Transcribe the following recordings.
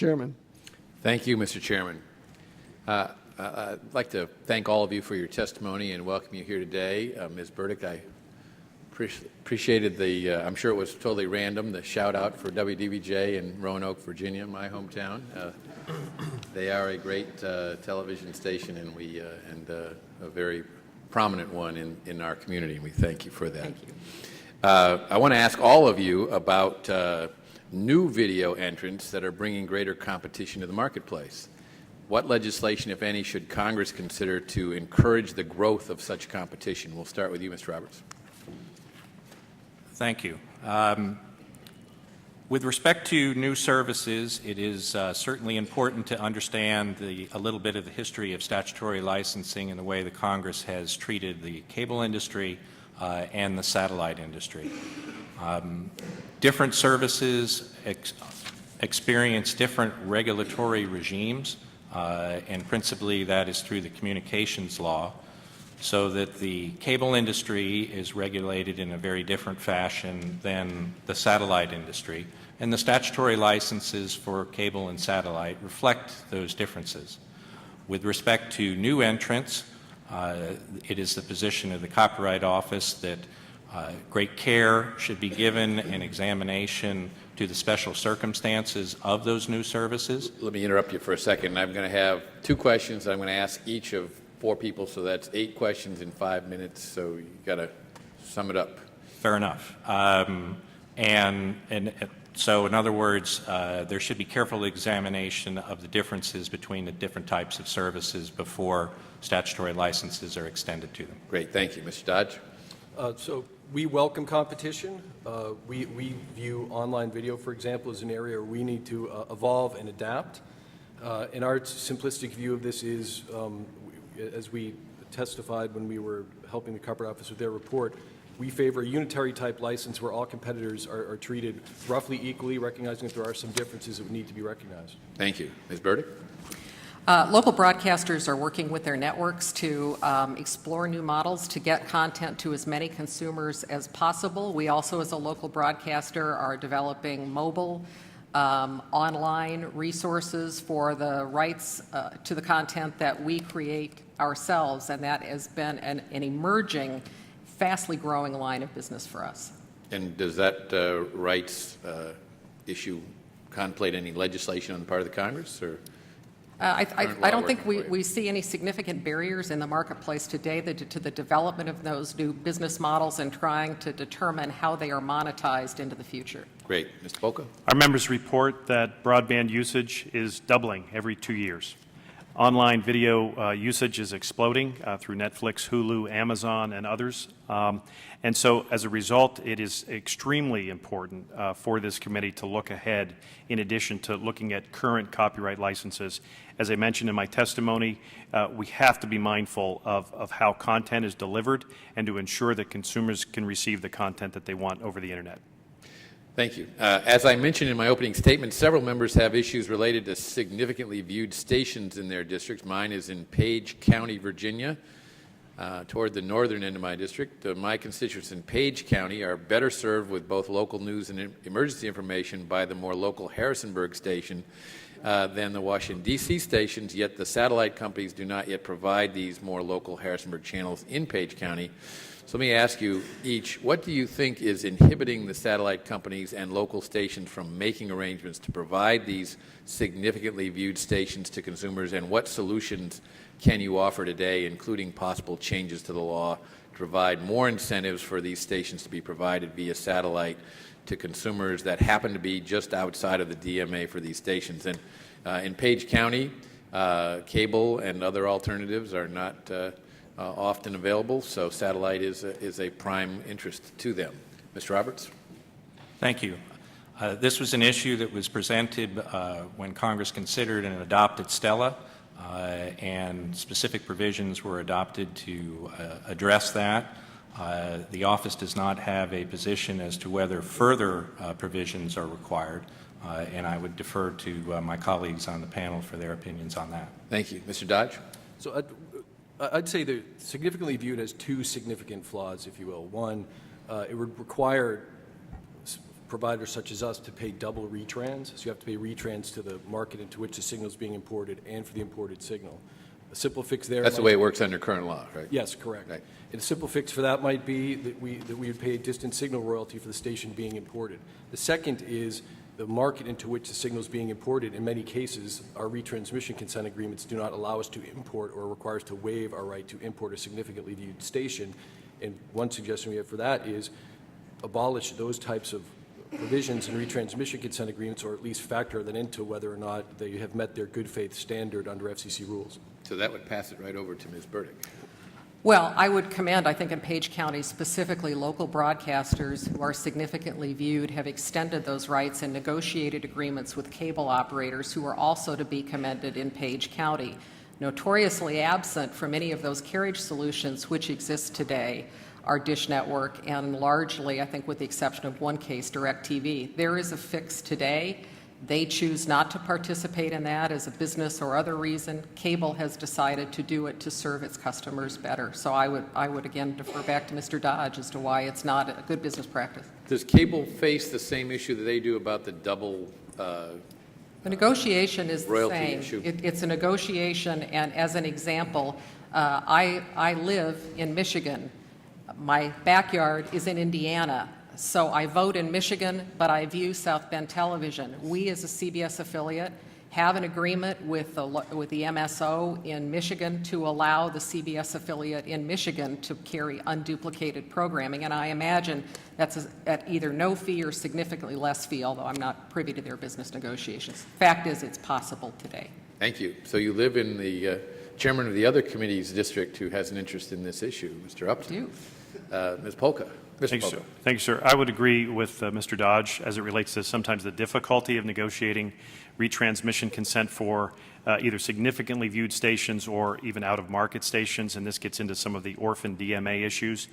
Chairman. Thank you, Mr. Chairman. I'd like to thank all of you for your testimony and welcome you here today. Ms. Burdick, I appreciated the, I'm sure it was totally random, the shout out for WDVJ in Roanoke, Virginia, my hometown. They are a great television station and a very prominent one in our community, and we thank you for that. Thank you. I want to ask all of you about new video entrants that are bringing greater competition to the marketplace. What legislation, if any, should Congress consider to encourage the growth of such competition? We'll start with you, Mr. Roberts. Thank you. With respect to new services, it is certainly important to understand a little bit of the history of statutory licensing and the way the Congress has treated the cable industry and the satellite industry. Different services experience different regulatory regimes, and principally that is through the communications law, so that the cable industry is regulated in a very different fashion than the satellite industry, and the statutory licenses for cable and satellite reflect those differences. With respect to new entrants, it is the position of the Copyright Office that great care should be given and examination to the special circumstances of those new services. Let me interrupt you for a second. I'm going to have two questions. I'm going to ask each of 4 people, so that's 8 questions in 5 minutes, so you've got to sum it up. Fair enough. So in other words, there should be careful examination of the differences between the different types of services before statutory licenses are extended to them. Great, thank you. Mr. Dodge? So we welcome competition. We view online video, for example, as an area where we need to evolve and adapt. And our simplistic view of this is, as we testified when we were helping the Copyright Office with their report, we favor a unitary type license where all competitors are treated roughly equally, recognizing that there are some differences that would need to be recognized. Thank you. Ms. Burdick? Local broadcasters are working with their networks to explore new models to get content to as many consumers as possible. We also, as a local broadcaster, are developing mobile, online resources for the rights to the content that we create ourselves, and that has been an emerging, fastly growing line of business for us. And does that rights issue contemplate any legislation on the part of the Congress? Or I don't think we see any significant barriers in the marketplace today to the development of those new business models and trying to determine how they are monetized into the future. Great. Mr. Boca? Our members report that broadband usage is doubling every 2 years. Online video usage is exploding through Netflix, Hulu, Amazon, and others. And so as a result, it is extremely important for this committee to look ahead in addition to looking at current copyright licenses. As I mentioned in my testimony, we have to be mindful of how content is delivered and to ensure that consumers can receive the content that they want over the Internet. Thank you. As I mentioned in my opening statement, several members have issues related to significantly viewed stations in their districts. Mine is in Page County, Virginia, toward the northern end of my district. My constituents in Page County are better served with both local news and emergency information by the more local Harrisonburg station than the Washington, D.C. stations, yet the satellite companies do not yet provide these more local Harrisonburg channels in Page County. So let me ask you each, what do you think is inhibiting the satellite companies and local stations from making arrangements to provide these significantly viewed stations to consumers, and what solutions can you offer today, including possible changes to the law, to provide more incentives for these stations to be provided via satellite to consumers that happen to be just outside of the DMA for these stations? And in Page County, cable and other alternatives are not often available, so satellite is a prime interest to them. Mr. Roberts? Thank you. This was an issue that was presented when Congress considered and adopted Stella, and specific provisions were adopted to address that. The office does not have a position as to whether further provisions are required, and I would defer to my colleagues on the panel for their opinions on that. Thank you. Mr. Dodge? So I'd say they're significantly viewed as 2 significant flaws, if you will. One, it would require providers such as us to pay double retrans. So you have to pay retrans to the market into which the signal is being imported and for the imported signal. A simple fix there. That's the way it works under current law, right? Yes, correct. Right. And a simple fix for that might be that we would pay a distant signal royalty for the station being imported. The second is the market into which the signal is being imported. In many cases, our retransmission consent agreements do not allow us to import or require us to waive our right to import a significantly viewed station. And one suggestion we have for that is abolish those types of provisions in retransmission consent agreements, or at least factor that into whether or not they have met their good faith standard under FCC rules. So that would pass it right over to Ms. Burdick. Well, I would commend, I think in Page County specifically, local broadcasters who are significantly viewed have extended those rights and negotiated agreements with cable operators who are also to be commended in Page County. Notoriously absent from any of those carriage solutions which exist today are Dish Network and largely, I think with the exception of one case, DirecTV. There is a fix today. They choose not to participate in that as a business or other reason. Cable has decided to do it to serve its customers better. So I would again defer back to Mr. Dodge as to why it's not a good business practice. Does cable face the same issue that they do about the double The negotiation is the royalty same. issue? It's a negotiation, and as an example, I live in Michigan. My backyard is in Indiana. So I vote in Michigan, but I view South Bend Television. We, as a CBS affiliate, have an agreement with the MSO in Michigan to allow the CBS affiliate in Michigan to carry unduplicated programming, and I imagine that's at either no fee or significantly less fee, although I'm not privy to their business negotiations. Fact is, it's possible today. Thank you. So you live in the chairman of the other committee's district who has an interest in this issue, Mr. Upton. Ms. Polka. Mr. Thank you, Polka. sir. Thank you, sir. I would agree with Mr. Dodge as it relates to sometimes the difficulty of negotiating retransmission consent for either significantly viewed stations or even out-of-market stations, and this gets into some of the orphan DMA issues.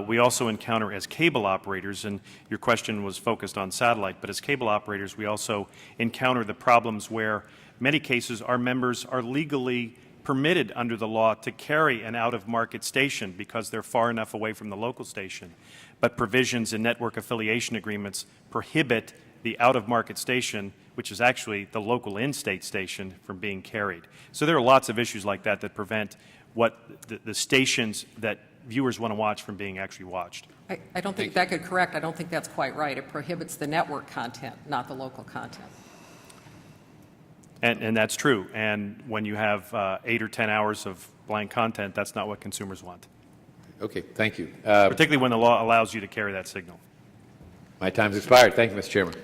We also encounter as cable operators, and your question was focused on satellite, but as cable operators we also encounter the problems where many cases our members are legally permitted under the law to carry an out-of-market station because they're far enough away from the local station. But provisions in network affiliation agreements prohibit the out-of-market station, which is actually the local in-state station, from being carried. So there are lots of issues like that that prevent what the stations that viewers want to watch from being actually watched. I don't think that could correct. I don't think that's quite right. It prohibits the network content, not the local content. And that's true. And when you have 8 or 10 hours of blank content, that's not what consumers want, Okay, thank you. particularly when the law allows you to carry that signal. My time's expired. Thank you, Mr. Chairman.